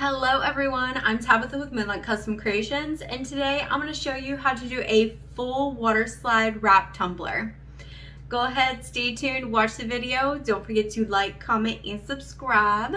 Hello everyone, I'm Tabitha with Midland Custom Creations, and today I'm going to show you how to do a full water slide wrap tumbler. Go ahead, stay tuned, watch the video. Don't forget to like, comment, and subscribe.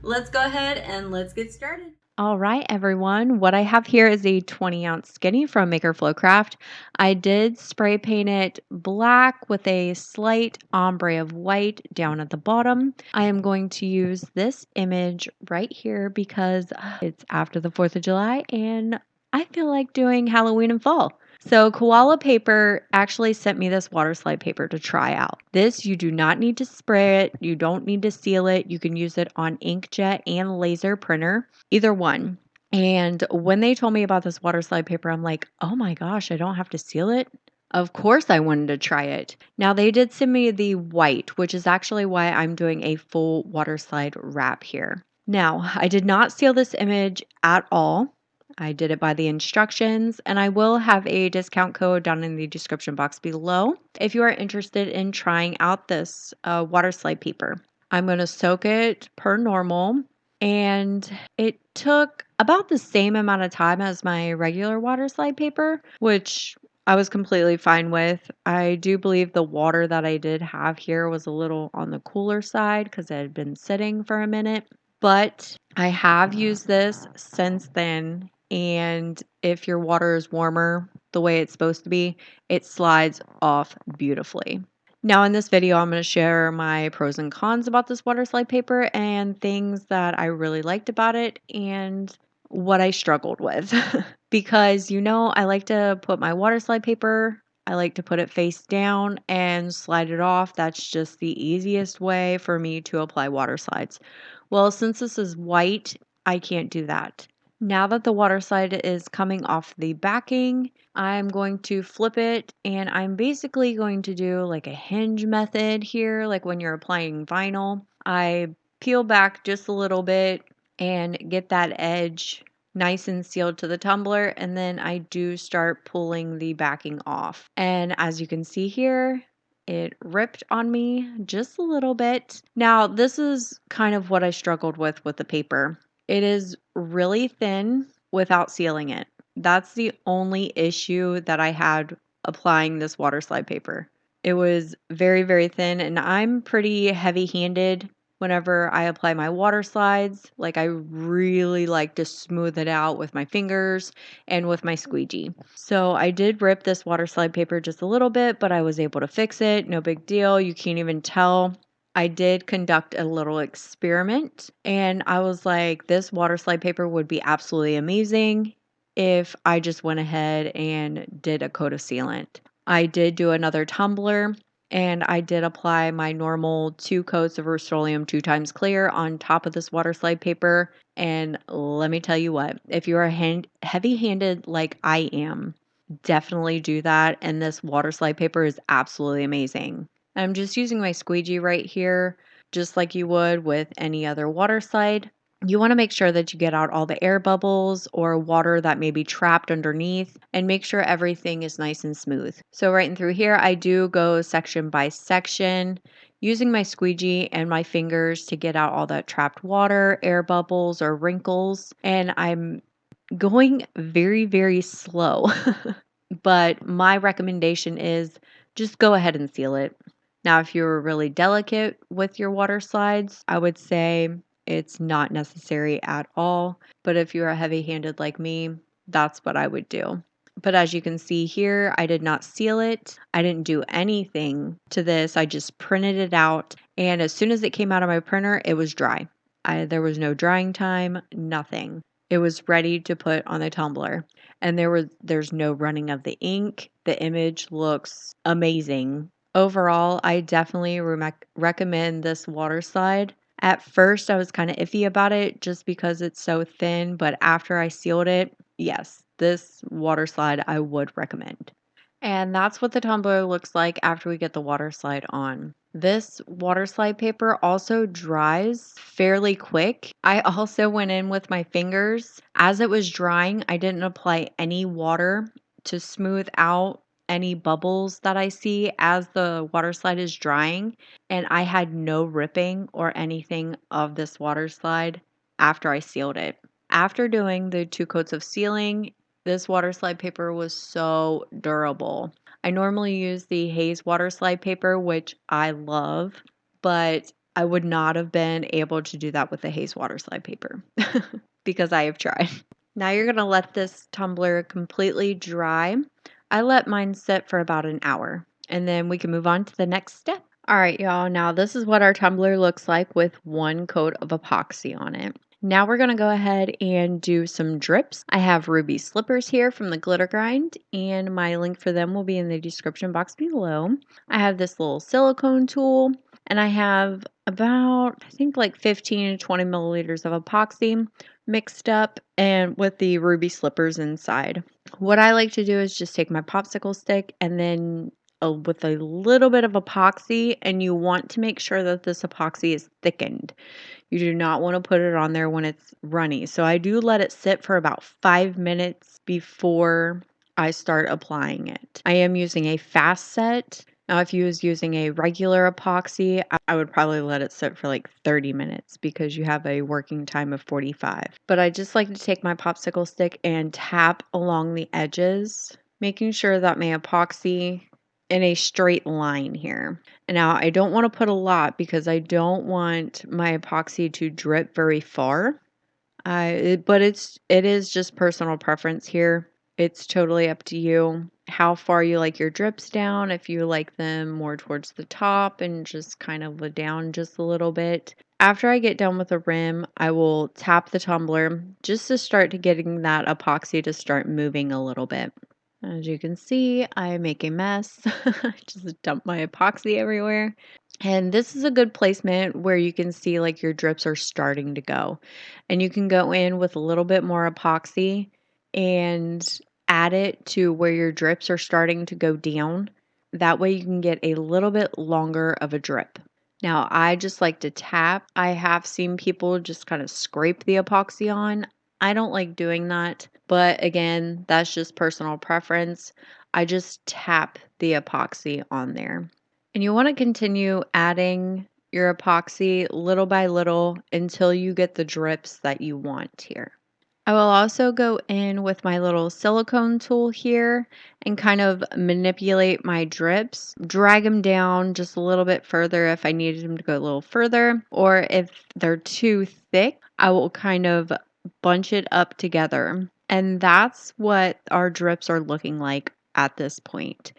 Let's go ahead and let's get started. All right, everyone. What I have here is a 20-ounce skinny from Maker Flowcraft. I did spray paint it black with a slight ombre of white down at the bottom. I am going to use this image right here because it's after the 4th of July and I feel like doing Halloween and fall. So Koala Paper actually sent me this water slide paper to try out. This, you do not need to spray it. You don't need to seal it. You can use it on inkjet and laser printer, either one. And when they told me about this water slide paper, I'm like, oh my gosh, I don't have to seal it. Of course I wanted to try it. Now they did send me the white, which is actually why I'm doing a full water slide wrap here. Now, I did not seal this image at all. I did it by the instructions, and I will have a discount code down in the description box below if you are interested in trying out this water slide paper. I'm going to soak it per normal, and it took about the same amount of time as my regular water slide paper, which I was completely fine with. I do believe the water that I did have here was a little on the cooler side because it had been sitting for a minute. But I have used this since then, and if your water is warmer the way it's supposed to be, it slides off beautifully. Now in this video, I'm going to share my pros and cons about this water slide paper and things that I really liked about it and what I struggled with. Because I like to put my water slide paper, I like to put it face down and slide it off. That's just the easiest way for me to apply water slides. Well, since this is white, I can't do that. Now that the water slide is coming off the backing, I'm going to flip it, and I'm basically going to do like a hinge method here, like when you're applying vinyl. I peel back just a little bit and get that edge nice and sealed to the tumbler, and then I do start pulling the backing off. And as you can see here, it ripped on me just a little bit. Now, this is kind of what I struggled with the paper. It is really thin without sealing it. That's the only issue that I had applying this water slide paper. It was very, very thin, and I'm pretty heavy-handed whenever I apply my water slides. Like, I really like to smooth it out with my fingers and with my squeegee. So I did rip this water slide paper just a little bit, but I was able to fix it. No big deal. You can't even tell. I did conduct a little experiment, and I was like, this water slide paper would be absolutely amazing if I just went ahead and did a coat of sealant. I did do another tumbler, and I did apply my normal 2 coats of Rust-Oleum 2 times clear on top of this water slide paper. And let me tell you what, if you are heavy-handed like I am, definitely do that. And this water slide paper is absolutely amazing. I'm just using my squeegee right here, just like you would with any other water slide. You want to make sure that you get out all the air bubbles or water that may be trapped underneath, and make sure everything is nice and smooth. So right in through here, I do go section by section using my squeegee and my fingers to get out all that trapped water, air bubbles, or wrinkles. And I'm going very, very slow. But my recommendation is just go ahead and seal it. Now, if you're really delicate with your water slides, I would say it's not necessary at all. But if you're heavy-handed like me, that's what I would do. But as you can see here, I did not seal it. I didn't do anything to this. I just printed it out. And as soon as it came out of my printer, it was dry. There was no drying time, nothing. It was ready to put on the tumbler. And there's no running of the ink. The image looks amazing. Overall, I definitely recommend this water slide. At first, I was kind of iffy about it just because it's so thin, but after I sealed it, yes, this water slide I would recommend. And that's what the tumbler looks like after we get the water slide on. This water slide paper also dries fairly quick. I also went in with my fingers. As it was drying, I didn't apply any water to smooth out any bubbles that I see as the water slide is drying. And I had no ripping or anything of this water slide. after I sealed it. After doing the 2 coats of sealing, this water slide paper was so durable. I normally use the Haze water slide paper, which I love, but I would not have been able to do that with the Haze water slide paper because I have tried. Now you're going to let this tumbler completely dry. I let mine sit for about an hour, and then we can move on to the next step. All right, y'all. Now this is what our tumbler looks like with 1 coat of epoxy on it. Now we're going to go ahead and do some drips. I have ruby slippers here from the Glitter Grind, and my link for them will be in the description box below. I have this little silicone tool, and I have about, I think like 15 to 20 milliliters of epoxy mixed up and with the ruby slippers inside. What I like to do is just take my popsicle stick and then with a little bit of epoxy, and you want to make sure that this epoxy is thickened. You do not want to put it on there when it's runny. So I do let it sit for about 5 minutes before I start applying it. I am using a fast set. Now, if you was using a regular epoxy, I would probably let it sit for like 30 minutes because you have a working time of 45. But I just like to take my popsicle stick and tap along the edges, making sure that my epoxy in a straight line here. And now I don't want to put a lot because I don't want my epoxy to drip very far. But it is just personal preference here. It's totally up to you how far you like your drips down, if you like them more towards the top and just kind of down just a little bit. After I get done with the rim, I will tap the tumbler just to start to getting that epoxy to start moving a little bit. As you can see, I make a mess. Just dump my epoxy everywhere. And this is a good placement where you can see like your drips are starting to go. And you can go in with a little bit more epoxy and add it to where your drips are starting to go down. That way you can get a little bit longer of a drip. Now, I just like to tap. I have seen people just kind of scrape the epoxy on. I don't like doing that, but again, that's just personal preference. I just tap the epoxy on there. And you want to continue adding your epoxy little by little until you get the drips that you want here. I will also go in with my little silicone tool here and kind of manipulate my drips, drag them down just a little bit further if I needed them to go a little further, or if they're too thick, I will kind of bunch it up together. And that's what our drips are looking like at this point.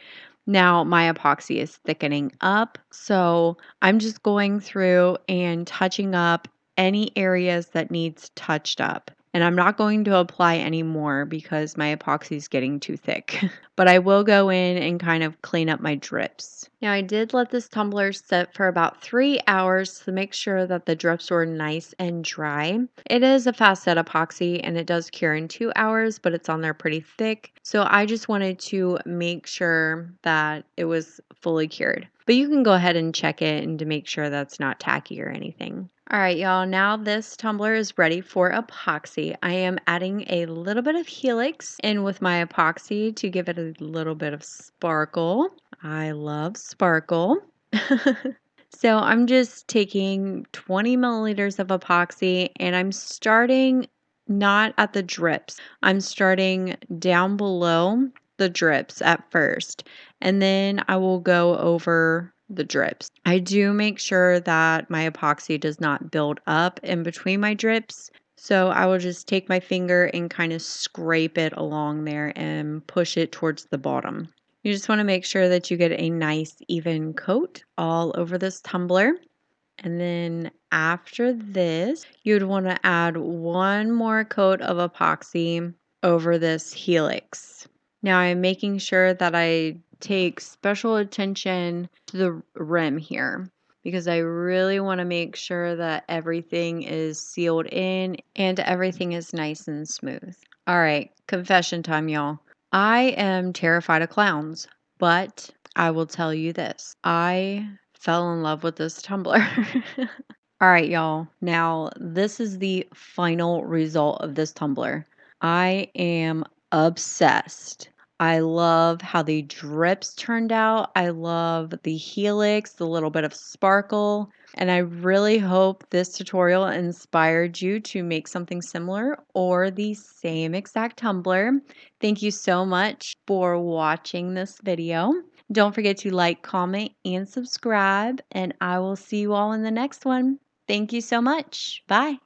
Now my epoxy is thickening up, so I'm just going through and touching up any areas that needs touched up. And I'm not going to apply any more because my epoxy is getting too thick. But I will go in and kind of clean up my drips. Now I did let this tumbler sit for about 3 hours to make sure that the drips were nice and dry. It is a fast set epoxy and it does cure in 2 hours, but it's on there pretty thick. So I just wanted to make sure that it was fully cured. But you can go ahead and check it and to make sure that's not tacky or anything. All right, y'all, now this tumbler is ready for epoxy. I am adding a little bit of Helix in with my epoxy to give it a little bit of sparkle. I love sparkle. So I'm just taking 20 milliliters of epoxy and I'm starting not at the drips. I'm starting down below the drips at first, and then I will go over the drips. I do make sure that my epoxy does not build up in between my drips. So I will just take my finger and kind of scrape it along there and push it towards the bottom. You just want to make sure that you get a nice even coat all over this tumbler. And then after this, you'd want to add one more coat of epoxy over this Helix. Now I'm making sure that I take special attention to the rim here because I really want to make sure that everything is sealed in and everything is nice and smooth. All right, confession time, y'all. I am terrified of clowns, but I will tell you this. I fell in love with this tumbler. All right, y'all. Now, this is the final result of this tumbler. I am obsessed. I love how the drips turned out. I love the helix, the little bit of sparkle. And I really hope this tutorial inspired you to make something similar or the same exact tumbler. Thank you so much for watching this video. Don't forget to like, comment, and subscribe, and I will see you all in the next one. Thank you so much. Bye.